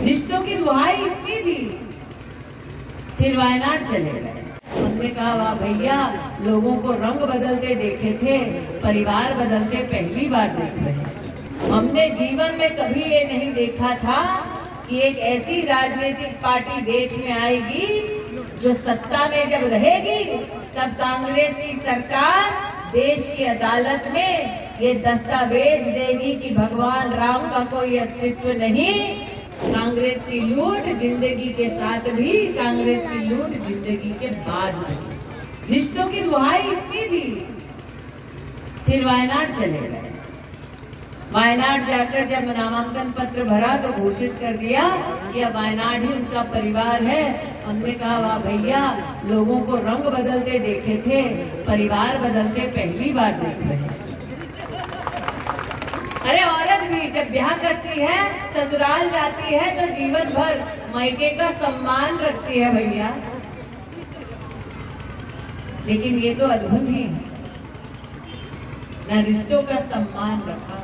रिश्तों की दुहाई इतनी दी, फिर वायनाड चले गए। हमने कहा वाह भैया, लोगों को रंग बदलते देखे थे, परिवार बदलते पहली बार देख रहे हैं। हमने जीवन में कभी ये नहीं देखा था कि एक ऐसी राजनीतिक पार्टी देश में आएगी जो सत्ता में जब रहेगी तब कांग्रेस की सरकार देश की अदालत में ये दस्तावेज देगी कि भगवान राम का कोई अस्तित्व नहीं। कांग्रेस की लूट जिंदगी के साथ भी, कांग्रेस की लूट जिंदगी के बाद भी। रिश्तों की दुहाई इतनी दी, फिर वायनाड चले गए। वायनाड जाकर जब नामांकन पत्र भरा तो घोषित कर दिया कि अब वायनाड ही उनका परिवार है। हमने कहा वाह भैया, लोगों को रंग बदलते देखे थे, परिवार बदलते पहली बार देख रहे हैं। अरे औरत भी जब ब्याह करती है, ससुराल जाती है तो जीवन भर मायके का सम्मान रखती है भैया। लेकिन ये तो अद्भुत ही है, न रिश्तों का सम्मान रखा,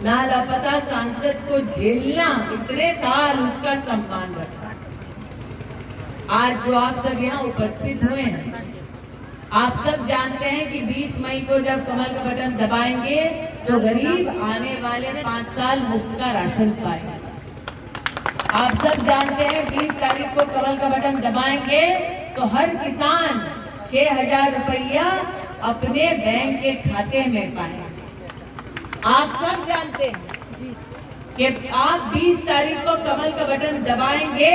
ना लापता सांसद को झेलना, इतने साल उसका सम्मान रखा। आज जो आप सब यहाँ उपस्थित हुए हैं, आप सब जानते हैं कि 20 मई को जब कमल का बटन दबाएंगे तो गरीब आने वाले 5 साल मुफ्त का राशन पाएंगे। आप सब जानते हैं 20 तारीख को कमल का बटन दबाएंगे तो हर किसान 6,000 रुपया अपने बैंक के खाते में पाएंगे। आप सब जानते हैं कि आप 20 तारीख को कमल का बटन दबाएंगे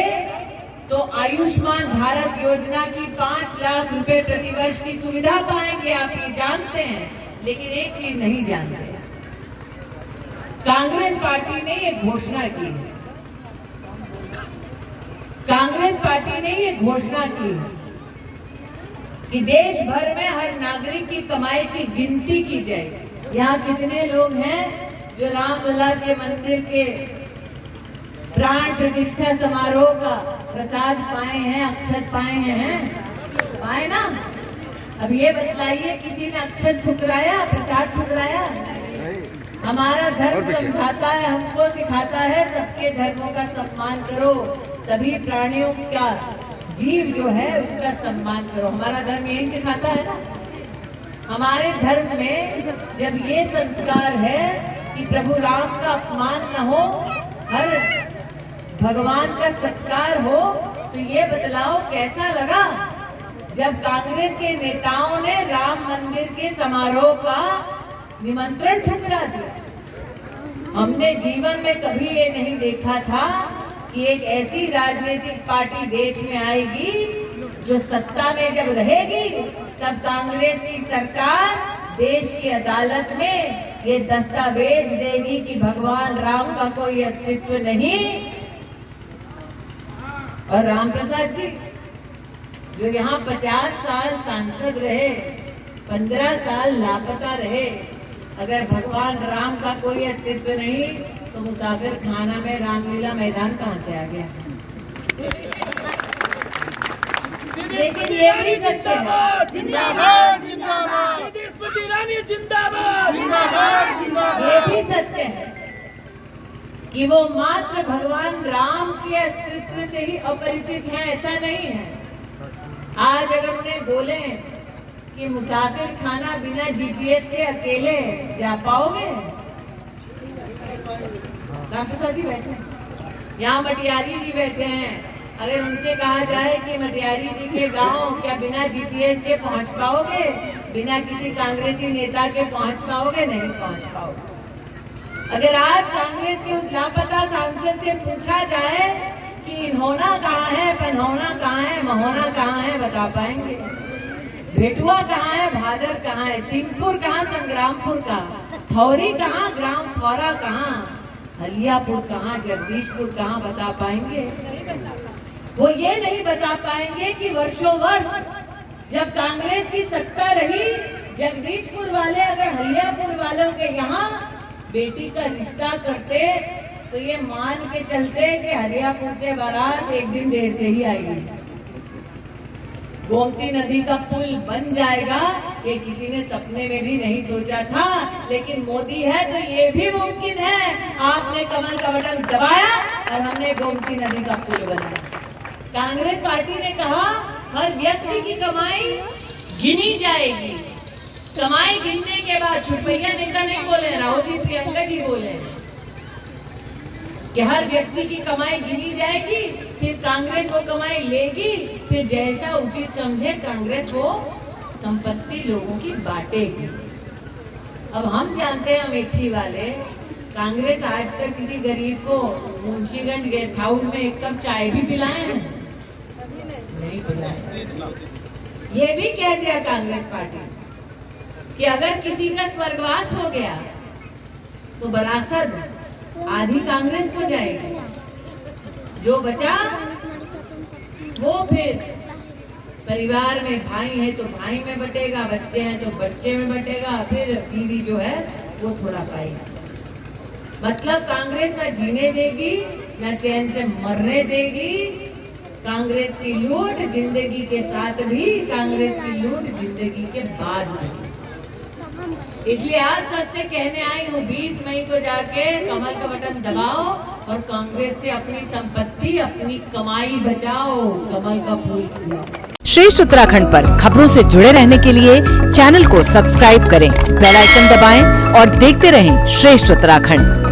तो आयुष्मान भारत योजना की 5 लाख रुपए प्रतिवर्ष की सुविधा पाएंगे। आप ये जानते हैं, लेकिन एक चीज नहीं जानते, कांग्रेस पार्टी ने ये घोषणा की है, कांग्रेस पार्टी ने ये घोषणा की है कि देश भर में हर नागरिक की कमाई की गिनती की जाएगी। यहाँ कितने लोग हैं जो रामलला के मंदिर के प्राण प्रतिष्ठा समारोह का प्रसाद पाए हैं, अक्षत पाए हैं? पाए ना? अब ये बतलाइए, किसी ने अक्षत ठुकराया, प्रसाद ठुकराया? हमारा धर्म समझाता है, हमको सिखाता है सबके धर्मों का सम्मान करो, सभी प्राणियों का, जीव जो है उसका सम्मान करो। हमारा धर्म यही सिखाता है ना। हमारे धर्म में जब ये संस्कार है कि प्रभु राम का अपमान न हो, हर भगवान का सत्कार हो, तो ये बतलाओ कैसा लगा जब कांग्रेस के नेताओं ने राम मंदिर के समारोह का निमंत्रण ठुकरा दिया। हमने जीवन में कभी ये नहीं देखा था कि एक ऐसी राजनीतिक पार्टी देश में आएगी जो सत्ता में जब रहेगी तब कांग्रेस की सरकार देश की अदालत में ये दस्तावेज देगी कि भगवान राम का कोई अस्तित्व नहीं। और राम प्रसाद जी जो यहाँ 50 साल सांसद रहे, 15 साल लापता रहे, अगर भगवान राम का कोई अस्तित्व नहीं तो मुसाफिर खाना में रामलीला मैदान कहाँ से आ गया? लेकिन ये भी सत्य है, जिंदाबाद जिंदाबाद, स्मृति ईरानी जिंदाबाद जिंदाबाद जिंदाबाद, ये भी सत्य है कि वो मात्र भगवान राम के अस्तित्व से ही अपरिचित है, ऐसा नहीं है। आज अगर उन्हें बोले कि मुसाफिर खाना बिना जीपीएस के अकेले जा पाओगे? राम जी बैठे हैं, यहाँ मटियारी जी बैठे हैं, अगर उनसे कहा जाए कि मटियारी जी के गांव क्या बिना जीपीएस के पहुंच पाओगे? बिना किसी कांग्रेसी नेता के पहुंच पाओगे? नहीं पहुंच पाओगे। अगर आज कांग्रेस के उस लापता सांसद से पूछा जाए कि इन्होना कहाँ है, पन्होना कहाँ है, महोना कहाँ है, बता पाएंगे? भेटुआ कहाँ है, भादर कहाँ है, सिंहपुर कहाँ, संग्रामपुर कहाँ, थौरी कहाँ, ग्राम थौरा कहाँ, हलियापुर कहाँ, जगदीशपुर कहाँ, बता पाएंगे? वो ये नहीं बता पाएंगे कि वर्षों वर्ष जब कांग्रेस की सत्ता रही, जगदीशपुर वाले अगर हलियापुर वालों के यहाँ बेटी का रिश्ता करते तो ये मान के चलते कि हरियापुर से बारात एक दिन देर से ही आएगी। गोमती नदी का पुल बन जाएगा, ये किसी ने सपने में भी नहीं सोचा था, लेकिन मोदी है तो ये भी मुमकिन है। आपने कमल का बटन दबाया, और हमने गोमती नदी का पुल बनाया। कांग्रेस पार्टी ने कहा हर व्यक्ति की कमाई गिनी जाएगी। कमाई गिनने के बाद छुटपैया नेता नहीं बोले, राहुल जी प्रियंका जी बोले कि हर व्यक्ति की कमाई गिनी जाएगी, फिर कांग्रेस वो कमाई लेगी, फिर जैसा उचित समझे कांग्रेस वो संपत्ति लोगों की बांटेगी। अब हम जानते हैं अमेठी वाले, कांग्रेस आज तक किसी गरीब को मुंशीगंज गेस्ट हाउस में एक कप चाय भी पिलाए हैं? नहीं पिलाए। ये भी कह दिया कांग्रेस पार्टी कि अगर किसी का स्वर्गवास हो गया तो विरासत आधी कांग्रेस को जाएगी, जो बचा वो फिर परिवार में भाई है तो भाई में बटेगा, बच्चे हैं तो बच्चे में बटेगा, फिर बीवी जो है वो थोड़ा पाएगा। मतलब कांग्रेस ना जीने देगी ना चैन से मरने देगी। कांग्रेस की लूट जिंदगी के साथ भी, कांग्रेस की लूट जिंदगी के बाद भी। इसलिए आज सबसे कहने आई हूँ 20 मई को जाके कमल का बटन दबाओ और कांग्रेस से अपनी संपत्ति, अपनी कमाई बचाओ, कमल का फूल खिलाओ। श्रेष्ठ उत्तराखंड पर खबरों से जुड़े रहने के लिए चैनल को सब्सक्राइब करें, बेल आइकन दबाएं और देखते रहें श्रेष्ठ उत्तराखंड।